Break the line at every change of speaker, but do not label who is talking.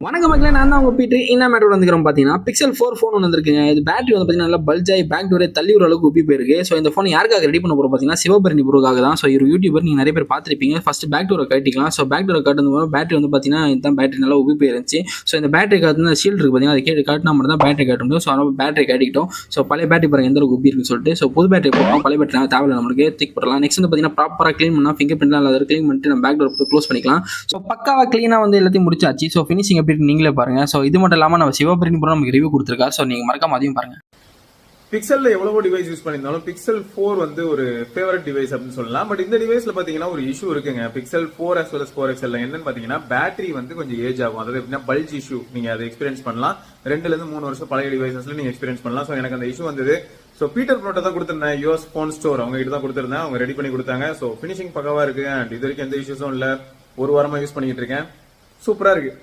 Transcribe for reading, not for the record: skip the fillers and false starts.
வணக்கம் மக்களே, நான் தான் உங்க பீட்டர். என்ன மேட்டர் வந்துக்கிறோம் பார்த்தீங்கன்னா, Pixel 4 ஃபோன் ஒன்று வந்திருக்குங்க. இது பேட்டரி வந்து பார்த்தீங்கன்னா நல்லா பல்ஜ் ஆகி பேக் டோரே தள்ளி ஒரு அளவுக்கு உப்பி போயிருக்கு. ஸோ இந்த ஃபோன் யாருக்காக ரெடி பண்ண போகிறோம் பார்த்தீங்கன்னா, சிவபரணி ப்ரோக்காக தான். ஸோ ஒரு யூடியூபர் நீங்கள் நிறைய பேர் பார்த்துருப்பீங்க. ஃபர்ஸ்ட் பேக் டோரை கட்டிக்கலாம். ஸோ பேக் டோரை கட்டுறது பேட்டரி வந்து பார்த்தீங்கன்னா இதுதான் பேட்டரி நல்லா உப்பி போயிருந்துச்சு. ஸோ இந்த பேட்டரி காட்டுனா ஷீல்டு இருக்கு பார்த்தீங்கன்னா, அதை கேட்டு காட்டினா மட்டும் தான் பேட்டரி காட்ட முடியும். ஸோ அதனால் பேட்டரி காட்டிக்கிட்டோம். ஸோ பழைய பேட்டரி பாருங்க எந்த அளவுக்கு உப்பி இருக்குன்னு சொல்லிட்டு. ஸோ புது பேட்டரி போட்டோம், பழைய பேட்டரி தேவையில்லை நம்மளுக்கு திக் போடலாம். நெக்ஸ்ட் வந்து பார்த்தீங்கன்னா ப்ராப்பராக க்ளீன் பண்ணால் ஃபிங்கர் பிரிண்ட்லாம் இல்லாத க்ளீன் பண்ணிட்டு நம்ம பேக் டோர் க்ளோஸ் பண்ணிக்கலாம். ஸோ பக்காவாக க்ளீனாக வந்து எல்லாத்தையும் முடிச்சாச்சு. ஸோ ஃபினிஷிங் எப்படி இருக்கு நீங்களே பாருங்க. ஸோ இது மட்டும் இல்லாமல் நம்ம சிவபரணி ப்ரோ நமக்கு ரிவ்யூ கொடுத்துருக்காரு. ஸோ நீங்கள் மறக்காம அதையும் பாருங்க.
பிக்சல்ல எவ்வளவோ டிவைஸ் யூஸ் பண்ணியிருந்தாலும் Pixel 4 வந்து ஒரு ஃபேவரட் டிவைஸ் அப்படின்னு சொல்லலாம். பட் இந்த டிவைஸ்ல பாத்தீங்கன்னா ஒரு இஷ்யூ இருக்குங்க. Pixel 4 as well as 4XL என்னன்னு பாத்தீங்கன்னா பேட்டரி வந்து கொஞ்சம் ஏஜ் ஆகும். அதாவது எப்படின்னா பல்ஜ் இஷ்யூ நீங்க அதை எக்ஸ்பீரியன்ஸ் பண்ணலாம். 2ல இருந்து 3 வருஷம் பழைய டிவைசஸ்ல நீங்க எக்ஸ்பீரியன்ஸ் பண்ணலாம். ஸோ எனக்கு அந்த இஷ்யூ வந்தது. ஸோ பீட்டர் ப்ரோட்ட தான் கொடுத்திருந்தேன், யூஎஸ் போன் ஸ்டோர் அவங்க கிட்ட தான் கொடுத்திருந்தேன். அவங்க ரெடி பண்ணி கொடுத்தாங்க. ஸோ பினிஷிங் பக்கவா இருக்கு அண்ட் இது வரைக்கும் எந்த இஷ்யூஸும் இல்ல. ஒரு வாரமா யூஸ் பண்ணிட்டு இருக்கேன். சூப்பரா இருக்கு.